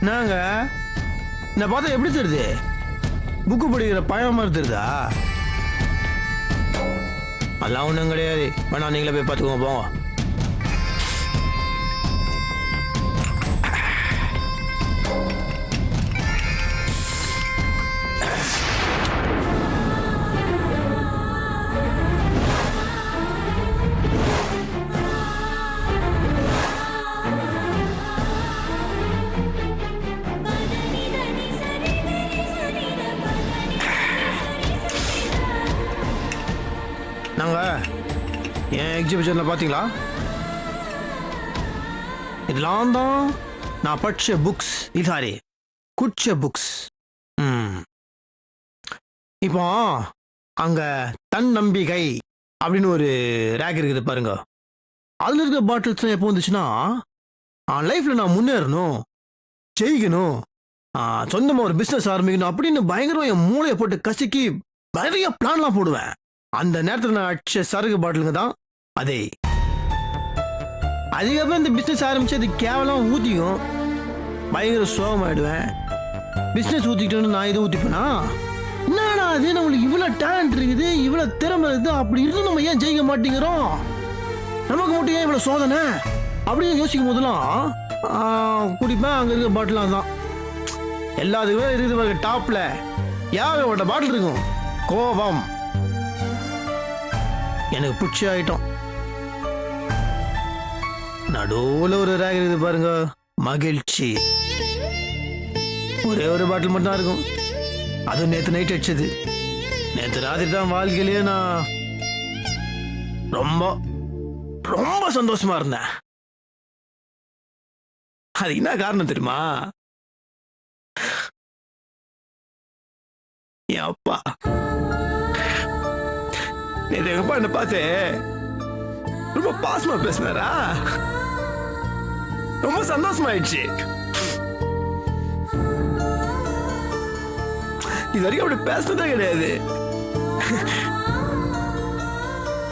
நாங்க நான் பார்த்தா எப்படி தெரியுது? புக்கு படிக்கிற பழம் மாதிரி தெரியுதா? அதெல்லாம் ஒன்றும் கிடையாது. வேணா நீங்களே போய் பார்த்துக்கோங்க போங்க. நாங்க என் எக்ஸிபிஷனில் பார்த்தீங்களா? இதெல்லாம் தான் நான் படித்த புக்ஸ். இதாரி குடிச்ச புக்ஸ். இப்போ அங்கே தன்னம்பிக்கை அப்படின்னு ஒரு ரேக் இருக்குது பாருங்க. அதில் இருக்க பாட்டில்ஸ் எப்போ வந்துச்சுன்னா, லைஃப்பில் நான் முன்னேறணும், ஜெயிக்கணும், சொந்தமாக ஒரு பிஸ்னஸ் ஆரம்பிக்கணும் அப்படின்னு பயங்கரமாக என் மூளையை போட்டு கசக்கி நிறைய பிளான்லாம் போடுவேன். அந்த நேரத்தில் நான் அடிச்ச சரக்கு பாட்டிலுங்க தான் அதே. அதுக்கப்புறம் இந்த பிஸ்னஸ் ஆரம்பிச்சு அது கேவலம் ஊற்றிக்கும், பயங்கர சோகமாயிடுவேன். பிஸ்னஸ் ஊற்றிக்கிட்டோன்னு நான் இதை ஊற்றிப்பேனா? என்னடா அது, நம்மளுக்கு இவ்வளோ டேலண்ட் இருக்குது, இவ்வளோ திறமை இருக்குது, அப்படி இருந்து நம்ம ஏன் ஜெயிக்க மாட்டேங்கிறோம், நமக்கு மட்டும் ஏன் இவ்வளோ சோதனை அப்படின்னு யோசிக்கும் போதெல்லாம் குடிப்பேன். அங்கே இருக்க பாட்டிலாம் தான் எல்லாத்துக்குமே இருக்குது. டாப்பில் ஏகப்பட்ட பாட்டில் இருக்கும். கோபம் எனக்கு பிடிச்ச ஐட்டம். நடுவில் ஒரு ரேக் இருக்குது பாருங்க, மகிழ்ச்சி. ஒரே ஒரு பாட்டில் மட்டும் தான் இருக்கும். அதுவும் நேற்று நைட் அடிச்சது. நேற்று ராத்திரி தான் வாழ்க்கையிலேயே நான் ரொம்ப ரொம்ப சந்தோஷமா இருந்தேன். அதுக்கு என்ன காரணம் தெரியுமா? என் அப்பா. நேற்று எங்க அப்பா என்ன பார்த்து ரொம்ப பாசமா பேசினாரா, ரொம்ப சந்தோஷமாயிடுச்சு. இது வரைக்கும் அப்படி பேசினதே கிடையாது.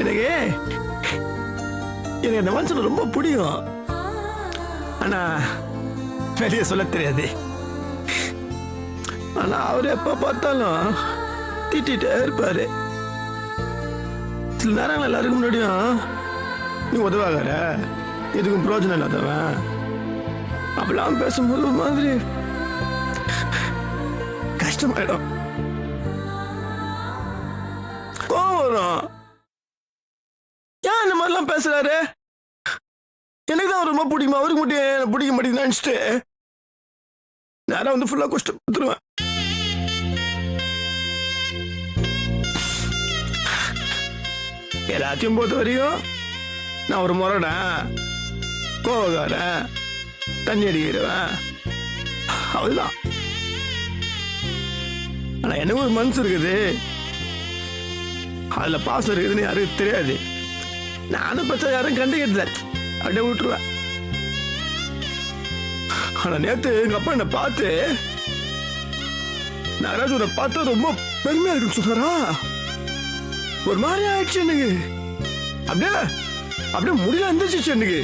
எனக்கு எனக்கு அந்த மனுஷன் ரொம்ப பிடிக்கும். ஆனா வெளியே சொல்ல தெரியாது. ஆனா அவரு எப்ப பார்த்தாலும் திட்டிட்டே இருப்பாரு. சில நேரங்கள் எல்லாருக்கும் முன்னாடியும் நீ உதவாகற, எதுக்கும் பிரயோஜனம் இல்லாதவன் அப்படிலாம் பேசும்போது ஒரு மாதிரி கஷ்டமாயிடும், கோவம் வரும். ஏன் இந்த மாதிரிலாம் பேசுறாரு? எனக்கு தான் ரொம்ப பிடிக்குமா, அவருக்கு மட்டும் எனக்கு பிடிக்க மாட்டேங்குது நினைச்சிட்டு நேரம் வந்து ஃபுல்லா கஷ்டப்படுத்துருவேன். எல்லாத்தையும் பொறுத்த வரையும் நான் ஒரு முரடன், கோவக்காரன், தண்ணி அடிக்கிறவன், அவ்வளவுதான். ஆனா எனக்கு ஒரு மனசு இருக்குது, அதுல பாசம் இருக்குதுன்னு யாருக்கும் தெரியாது. நானும் பச்சை யாரும் கண்டுக்கிட்டல, அப்படியே விட்டுருவேன். ஆனா நேத்து எங்க அப்பா என்ன பார்த்து, நாராஜ் உன்னை பார்த்தா ரொம்ப பெருமையா இருக்குன்னு சொன்னாரா. ஒரு மாதிரி ஆயிடுச்சு எனக்கு. அப்படியே அப்படியே முடியல இருந்துச்சு எனக்கு.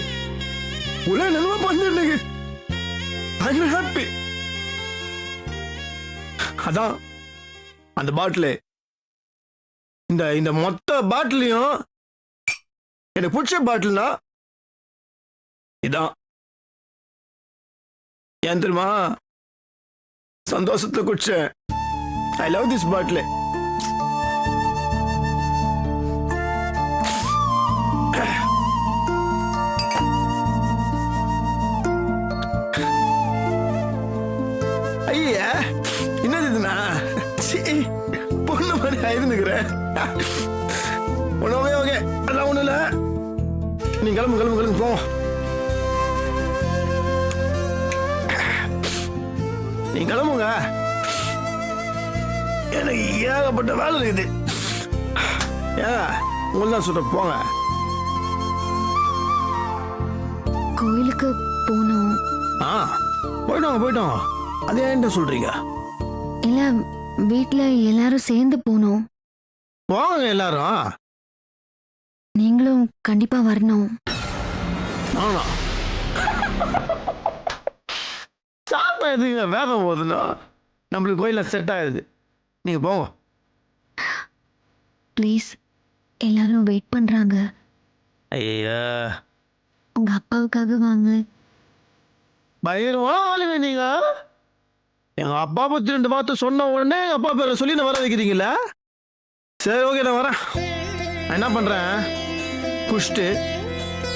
உள்ள நன்மை பண்ணு எனக்கு. I'm happy. அதான் அந்த பாட்டில், இந்த மொத்த பாட்டிலையும் எனக்கு பிடிச்ச பாட்டில்னா இதான். ஏன் தெரியுமா? சந்தோஷத்தை குடிச்சேன். ஐ லவ் திஸ் பாட்டில். ஐயா என்னது இதுனா? பொண்ணு மாதிரி ஆயிருந்துக்கிறேன். ஓகே ஓகே, அதான் ஒண்ணு இல்ல. நீ கிளம்பு போ. நீ கிளம்புங்க, எனக்கு ஏகப்பட்ட வேலை இருக்குது. உங்களதான் சொல்ற, போங்க. கோயிலுக்கு போனோம். போயிட்டோம். அதே என்ன சொல்றீங்க? இல்ல, வீட்ல எல்லாரும் சேர்ந்து போனோம். வாங்க எல்லாரும். நீங்களும் கண்டிப்பா வரணும். நானா? சாப்பிட எதுங்க வேகம் போகுதுன்னா நம்மளுக்கு கோயிலில் செட் ஆகுது. நீங்கள் போங்க. ப்ளீஸ், எல்லாரும் வெயிட் பண்றாங்க. ஐயா உங்க அப்பாவுக்காக வாங்க. பயங்கரமா ஆளுங்க நீங்க. எங்கள் அப்பா பற்றி 2 வார்த்தை சொன்ன உடனே எங்கள் அப்பா பேரை சொல்லி நான் வர வைக்கிறீங்களா? சரி, ஓகே, நான் வரேன். நான் என்ன பண்ணுறேன்,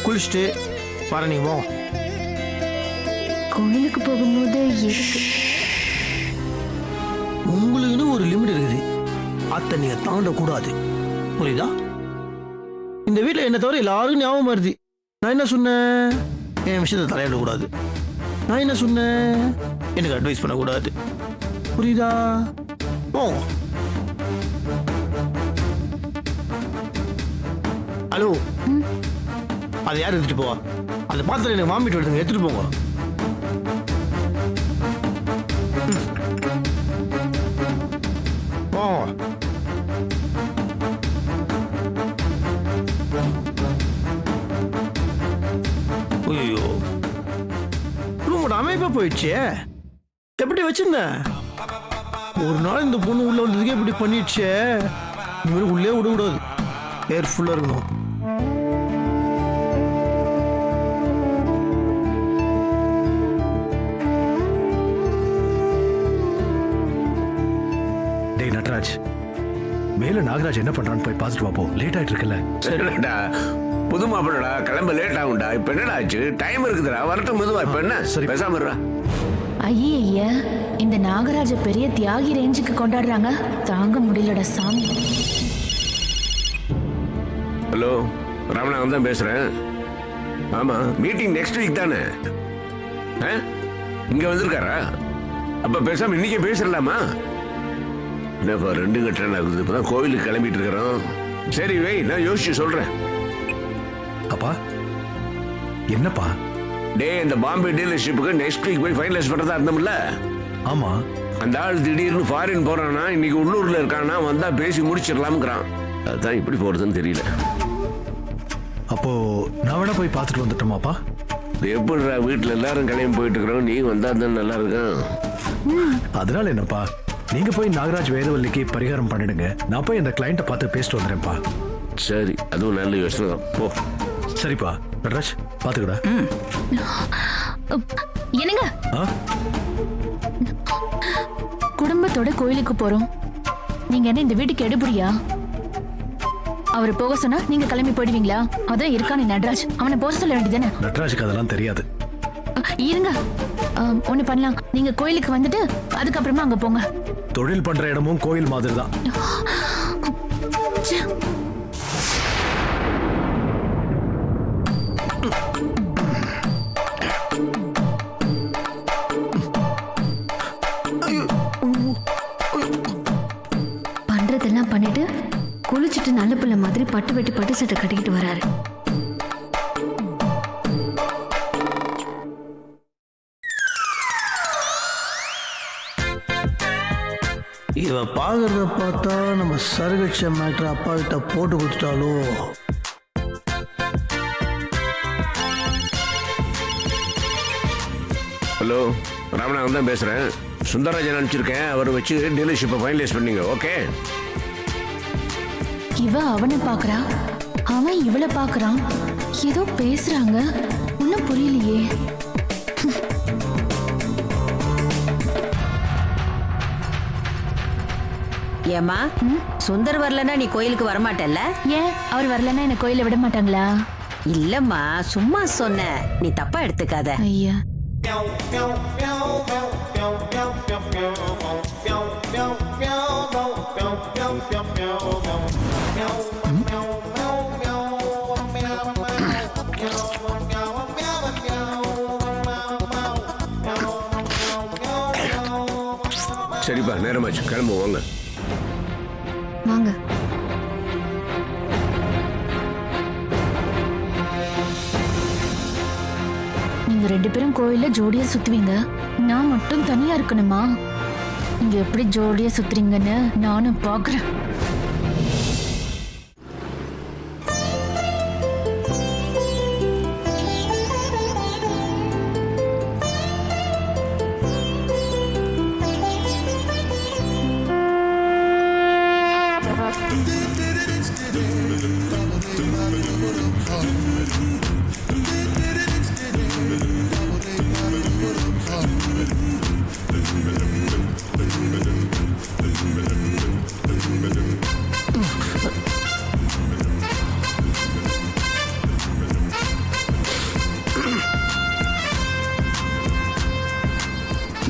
குளிச்சுட்டு வரேன். நீங்கள் போங்க. கோயிலுக்கு போகும்போது எதுக்கு? உங்களுக்குன்னு ஒரு லிமிட் இருக்குது, அதை நீங்கள் தாண்டக்கூடாது. புரியுதா? இந்த வீட்டில் என்ன தவிர எல்லாருக்கும் ஞாபகம் வருது. நான் என்ன சொன்னேன், என் விஷயத்தை தலையிடக்கூடாது. நான் என்ன சொன்னேன், எனக்கு அட்வைஸ் பண்ணக்கூடாது. புரியுதா? போங்க. ஹலோ, அதை யார் எடுத்துட்டு போவா? அந்த பாத்திரம் எனக்கு வாமிட்டு வருதுங்க, எடுத்துட்டு போங்க. ஐயோ, ரூமோட அமைப்பா போயிடுச்சே. எப்படி வச்சிருந்தேன்? ஒரு நாள் இந்த பொண்ணு உள்ள வந்ததுக்கே இப்படி பண்ணிடுச்சே. இவரு உள்ளே விடக்கூடாது, கேர்ஃபுல்லா இருக்கணும். டேய் நட்ராஜ், மேல நாகராஜ் என்ன பண்றான்னு போய் பார்த்துட்டு வாப்போ. லேட் ஆயிட்டு இருக்குல்ல. சரிடா, புது மாப்பிள்ளடா, கிளம்ப லேட் ஆகும்டா. இப்ப என்னடா ஆச்சு? டைம் இருக்குதுடா, வரட்டும் மெதுவா. இப்ப என்ன சரி, பேசாம இருடா. ஐயா, இந்த நாகராஜ பெரிய தியாகி ரேஞ்சுக்கு கொண்டாடுறாங்க. தாங்க முடியலடா சாமி. ஹலோ, ராமநாதன் தான் பேசுறேன். ஆமா, மீட்டிங் நெக்ஸ்ட் வீக் தானே? இங்க வந்திருக்காரா? அப்ப பேசாம இன்னைக்கே பேசிடலாமா? என்னப்பா 2 கட்டணம் ஆகுது, இப்பதான் கோவிலுக்கு கிளம்பிட்டு இருக்கிறோம். சரி வை, நான் யோசிச்சு சொல்றேன். அப்பா என்னப்பா? டே, இந்த பாம்பே டீலர்ஷிப்புக்கு நெக்ஸ்ட் வீக் போய் ஃபைனலைஸ் பண்றதா இருந்தோம்ல? ஆமா. அந்த ஆள் திடீர்னு ஃபாரின் போறானா, இன்னைக்கு உள்ளூர்ல இருக்கானா, வந்தா பேசி முடிச்சிடலாம்ங்கிறான். அதான் இப்படி போறதுன்னு தெரியல. அப்போ நான் வேணா போய் பார்த்துட்டு வந்துட்டோமாப்பா? எப்படிடா, வீட்டுல எல்லாரும் கிளம்பி போயிட்டு இருக்கிறோம், நீ வந்தா தான் நல்லா இருக்கும். அதனால என்னப்பா, நீங்க போய் நாகராஜ் வேதவல்லிக்கு பரிகாரம் பண்ணிடுங்க. நான் போய் அந்த கிளைண்ட்டை பார்த்து பேசிட்டு வந்துடுறேன்ப்பா. சரி, அதுவும் நல்ல யோசனை தான். போ. சரிப்பா நட்ராஜ், பார்த்துக்கடா. என்னங்க, ஆ? குடும்பத்தோட கோயிலுக்கு போறோம். நீங்க என்ன இந்த வீட்டுக்கு எடுபடியா? அவர் போக சொன்னா நீங்க கிளம்பி போயிடுவீங்களா? அதான் இருக்கானே நட்ராஜ், அவனை போக சொல்ல வேண்டியதானே. நட்ராஜுக்கு அதெல்லாம் தெரியாது. இருங்க, ஒண்ணு பண்ணலாம். நீங்க கோயிலுக்கு வந்துட்டு அதுக்கப்புறமா அங்க போங்க. தொழில் பண்ற இடமும் கோயில் மாதிரி தான். பண்றதெல்லாம் பண்ணிட்டு குளிச்சுட்டு நல்ல பிள்ளை மாதிரி பட்டு சட்டை கட்டிக்கிட்டு வராரு. இவ பாக்குறத பார்த்தா நம்ம சர்வீஸ் மேட்ரு அப்பா கிட்ட போட்டு கொடுத்துட்டாலோ. ஹலோ, ராமநாதன் தான் பேசுறேன். சுந்தரராஜன் அனுப்பிச்சிருக்கேன், அவரை வச்சு டீலர்ஷிப்பை ஃபைனலைஸ் பண்ணீங்க. ஓகே? இவ அவனை பாக்குறா, அவன் இவளை பாக்குறான். ஏதோ பேசுறாங்க, ஒன்னும் புரியலையே. ஏமா, சுந்தர் வரலன்னா நீ கோயிலுக்கு வரமாட்டல்ல? ஏன் அவர் வரலன்னா என்ன கோயில விட மாட்டாங்களா? இல்லம்மா, சும்மா சொன்ன, நீ தப்பா எடுத்துக்காத. ஐயா, சரிப்பா, நேரமாச்சு, கிளம்புவோங்க. வாங்க. நீங்க 2 பேரும் கோயில்ல ஜோடியா சுத்துவீங்க, நான் மட்டும் தனியா இருக்கணுமா? நீங்க எப்படி ஜோடியா சுத்துறீங்கன்னு நானும் பாக்குறேன்.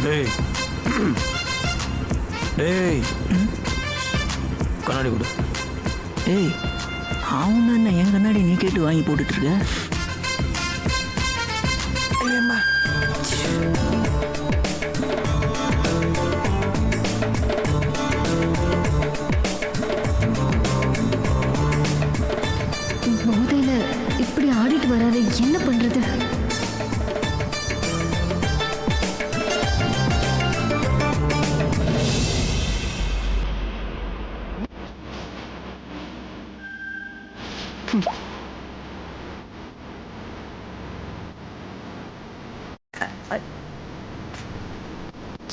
டேய் டேய் கண்ணாடி கொடு. ஏய் அவன் என்ன என் கண்ணாடி நீ கேட்டு வாங்கி போட்டுட்டு இருக்க? போதையில இப்படி ஆடிட்டு வராது, என்ன பண்றது?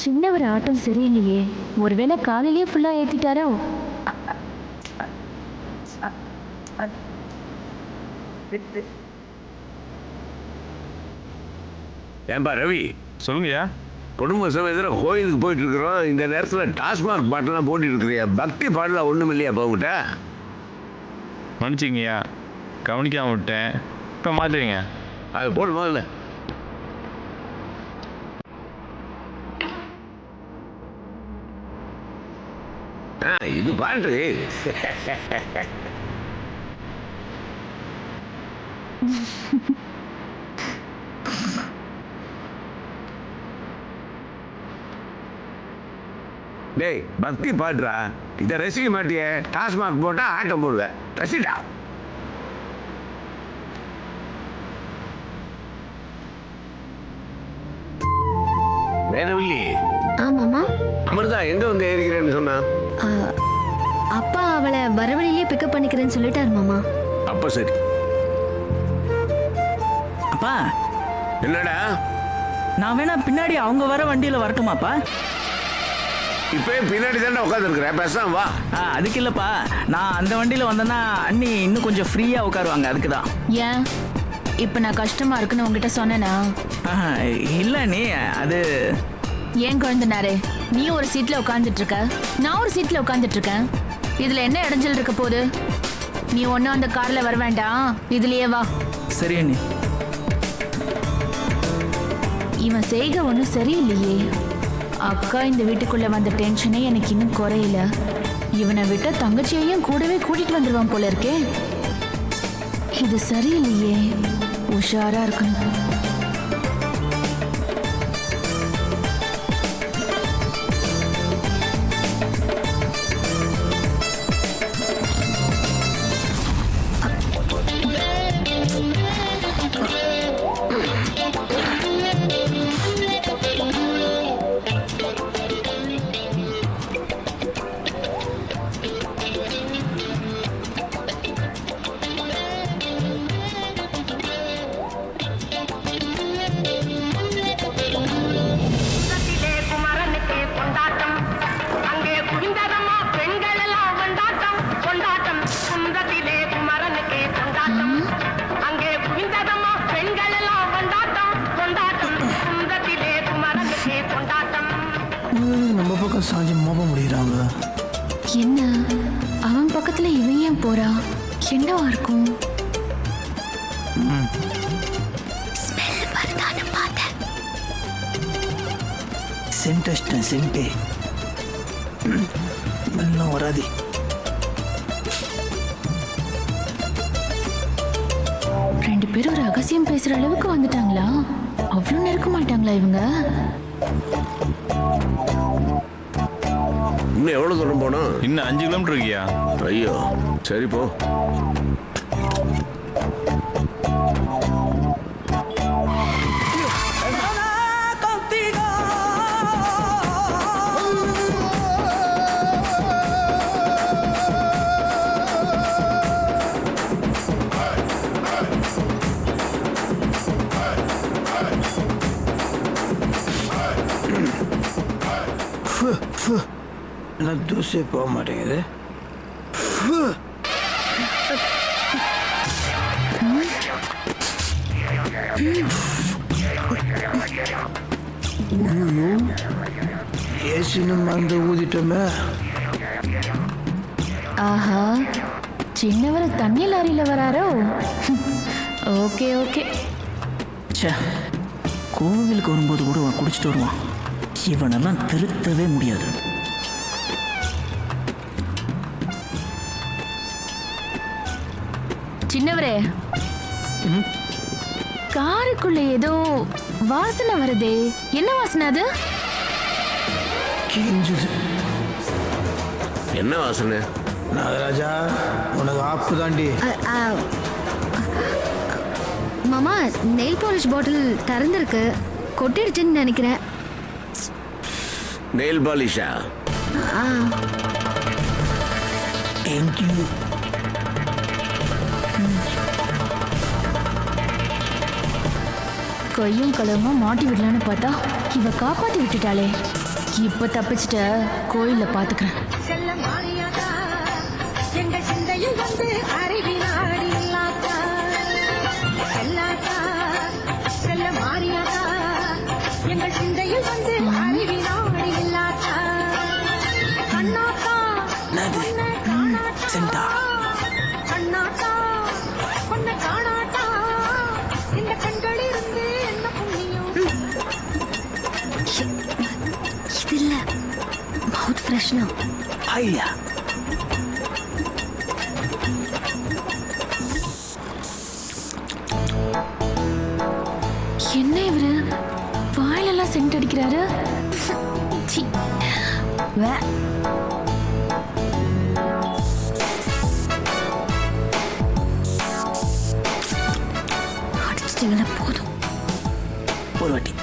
சின்னவர் ஆட்டம் சரியில்லையே, ஒருவேளை காலையிலேயே ஃபுல்லா ஏத்திட்டாரோ? ஏன்பா ரவி, சொல்லுங்கய்யா. குடும்ப சமயத்தில் கோயிலுக்கு போயிட்டு இருக்கிறோம். இந்த நேரத்தில் டாஸ்மாக் பாட்டெல்லாம் போட்டுட்டு இருக்கிறியா? பக்தி பாடலாம் ஒன்றும் இல்லையா போகிட்ட? மன்னிச்சிங்கய்யா, கவனிக்காம விட்டேன். இப்போ மாற்றிடுங்க. அது போடு முதல்ல. இது பாட்டு டேய், பக்தி பாடுறா. இதை ரசிக்க மாட்டியே. டாஸ்மாக் போட்டா ஆட்டம் போடுவேன். ரசிடா. வேணவில்லி. ஆமாமா. அமிர்தா எங்க வந்து ஏறிக்கிறேன்னு சொன்னா? அப்பா அவளை வரவழியிலே பிக்கப் பண்ணிக்கிறேன்னு சொல்லிட்டாரு மாமா. அப்ப சரி. அப்பா என்னடா? நான் வேணா பின்னாடி அவங்க வர வண்டியில் வரட்டுமாப்பா? இப்பயே பின்னாடி தானே உட்காந்துருக்குறேன், பேசாம வா. அதுக்கு இல்லைப்பா, நான் அந்த வண்டியில் வந்தேன்னா அண்ணி இன்னும் கொஞ்சம் ஃப்ரீயாக உட்காருவாங்க, அதுக்கு தான். ஏன் இப்ப நான் கஷ்டமா இருக்குன்னு உங்ககிட்ட சொன்னேனா? இல்லை நீ அது ஏன் குழந்தைனாரே, நீ ஒரு சீட்ல உட்காந்துட்டு இருக்க, நான் ஒரு சீட்ல உட்காந்துட்டு இருக்கேன். இதுல என்ன இடைஞ்சல் இருக்க போகுது? நீ ஒன்னும் அந்த கார்ல வர வேண்டாம், இதுலயே வா. சரி அண்ணி. இவன் செய்க ஒன்றும் சரியில்லையே. அக்கா இந்த வீட்டுக்குள்ள வந்த டென்ஷனே எனக்கு இன்னும் குறையல. இவனை விட்ட தங்கச்சியையும் கூடவே கூட்டிட்டு வந்துடுவான் போல இருக்கே. இது சரியில்லையே, உஷாரா இருக்கணும். நம்ம பக்கம் சாஞ்சி மோப்ப முடியறாங்க. என்ன அவன் பக்கத்துல இவன் ஏன் போறா? என்னவா இருக்கும்? ஸ்மெல் வருதான்னு பார்த்தேன். சென்டஸ்டன் சென்டே எல்லாம் வராது. ரெண்டு பேரும் ரகசியம் பேசுற அளவுக்கு வந்துட்டாங்களா? அவ்வளவு நெருக்க மாட்டாங்களா இவங்க? இன்னும் எவ்வளவு தூரம் போனோம்? இன்னும் 5 கிலோமீட்டர் இருக்கியா? ஐயோ, சரி போ. என்ன தூசே போக மாட்டேங்குது. ஏசின்னு மருந்து ஊதிட்டோமே. ஆஹா, சின்னவர் தண்ணி லாரியில வராரோ? Okay okay. ச்சே, கோவிலுக்கு வரும்போது கூட அவன் குடிச்சிட்டு வருவான். இவனெல்லாம் திருத்தவே முடியாது. சின்னவரே, காருக்குள்ள ஏதோ வாசனை வருதே, என்ன வாசனை அது? கிஞ்சுது. என்ன வாசனை? நாகராஜா, உனக்கு ஆப்பு தாண்டி. மாமா, நெயில் பாலிஷ் பாட்டில் திறந்திருக்கு, கொட்டிடுச்சுன்னு நினைக்கிறேன். நெயில் பாலிஷா? ஆ, தேங்க்யூ. கையும் களவுமா மாட்டி விடலான்னு பார்த்தா இவ காப்பாத்தி விட்டுட்டாளே. இப்ப தப்பிச்சிட்ட, கோயில்ல பாத்துக்கிறேன். செல்ல மாறியாதா எங்கள் சிந்தையில் வந்து அறிவினாடி இல்லாதா செல்லாதா செல்ல மாறியாதா எங்கள் சிந்தையில் வந்து அறிவினாடி இல்லாதா கண்ணாத்தா சென்டா கண்ணாத்தா பொண்ணை காணாட்டா இந்த கண்களிலிருந்து என்ன புண்ணியம் இது இல்ல, மவுத் ஃப்ரெஷ்னா. ஐயா, என்ன இவரு வாயிலெல்லாம் சென்ட் அடிக்கிறாரு? சீ. வே. அடிச்சிட்டீங்களா? போதும். ஒரு வாட்டி.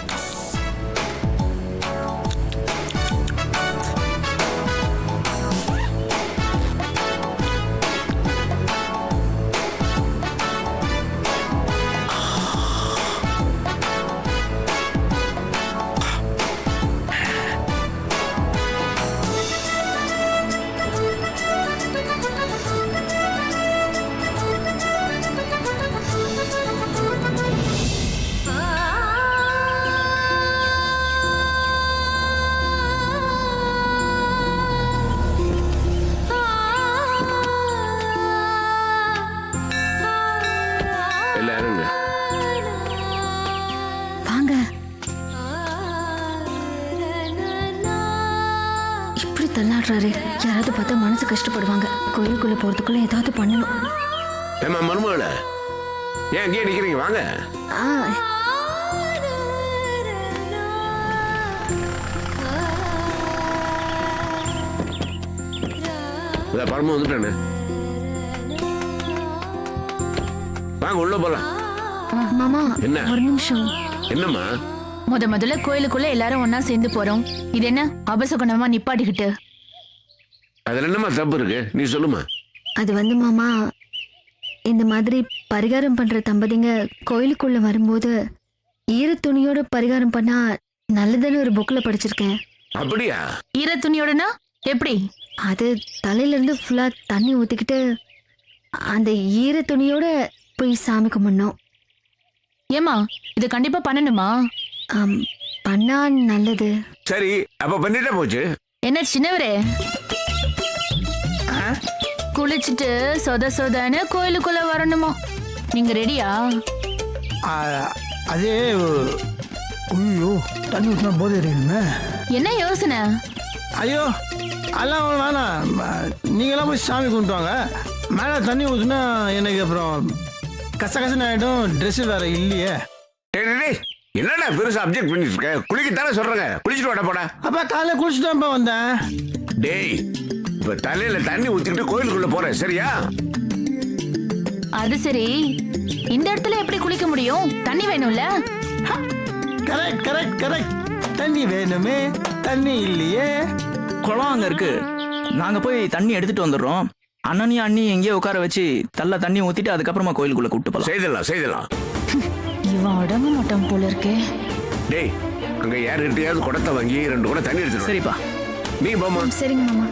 எல்லாரும் வாங்க. இப்படி தள்ளாடுறாரு, யாராவது பார்த்தா மனசு கஷ்டப்படுவாங்க. கோயிலுக்குள்ள போறதுக்குள்ள ஏதாவது பண்ணணும். ஏமா மருமகள, ஏன் அங்கேயே நிக்கிறீங்க? வாங்க. ஆ, பரம வந்துட்டானே, வாங்க உள்ள போலாம். மாமா, என்ன? ஒரு நிமிஷம். என்னம்மா? முதல்ல கோயிலுக்குள்ள எல்லாரும் ஒன்னா சேர்ந்து போறோம். இது என்ன அபசகுணமா நிப்பாட்டிக்கிட்டு? அதுல என்னம்மா தப்பு இருக்கு? நீ சொல்லுமா. அது வந்து மாமா, இந்த மாதிரி பரிகாரம் பண்ற தம்பதிங்க கோயிலுக்குள்ள வரும்போது ஈர துணியோட பரிகாரம் பண்ணா நல்லதுன்னு ஒரு புக்ல படிச்சிருக்கேன். அப்படியா? ஈர துணியோடனா எப்படி? அது தலையில இருந்து ஃபுல்லா தண்ணி ஊத்திக்கிட்டு அந்த ஈர துணியோட போய் சாமி கும்பிடணும். ஏமா, இது கண்டிப்பா பண்ணணுமா? பண்ணா நல்லது. சரி, அப்ப பண்ணிட்டா போச்சு. என்ன சின்னவரே, குளிச்சுட்டு சொத சொதன்னு கோயிலுக்குள்ள வரணுமா? நீங்க ரெடியா? அதே ஐயோ, தண்ணி ஊற்றினா போதை இருக்கணுமே. என்ன யோசனை? ஐயோ, அதெல்லாம் வேணாம். நீங்களாம் போய் சாமி கும்பிட்டு வாங்க. மேலே தண்ணி ஊற்றுனா எனக்கு அப்புறம் கசகசன்னு ஆகிடும். ட்ரெஸ்ஸு வேற இல்லையே. டேய், டேய், டேய், என்னடா பெருசா அப்ஜெக்ட் பண்ணிட்டு இருக்க? குளிக்கத்தானே சொல்றேங்க, குளிச்சுட்டு வாடா போடா. அப்பா காலையில் குளிச்சுட்டு தான்ப்பா வந்தேன். டேய், இப்ப தலையில தண்ணி ஊத்திக்கிட்டு கோயிலுக்குள்ள போறேன், சரியா? அது சரி, இந்த இடத்துல எப்படி குளிக்க முடியும்? தண்ணி வேணும்ல? Correct correct correct. தண்ணி வேணுமே, தண்ணி இல்லையே. குளம் அங்க இருக்கு, நாங்க போய் தண்ணி எடுத்துட்டு வந்துடுறோம். அண்ணனையும் அண்ணி எங்கேயோ உட்கார வச்சு தள்ள தண்ணி ஊத்திட்டு அதுக்கப்புறமா கோயிலுக்குள்ள கூப்பிட்டு போலாம். செய்தலாம் செய்தலாம். இவன் அடங்க மாட்டான் போல இருக்கே. டேய், அங்க யாருக்கிட்டையாவது குடத்தை வாங்கி 2 குடம் தண்ணி எடுத்துட்டு வா. சரிப்பா. நீ போமா. சரிங்க மாமா.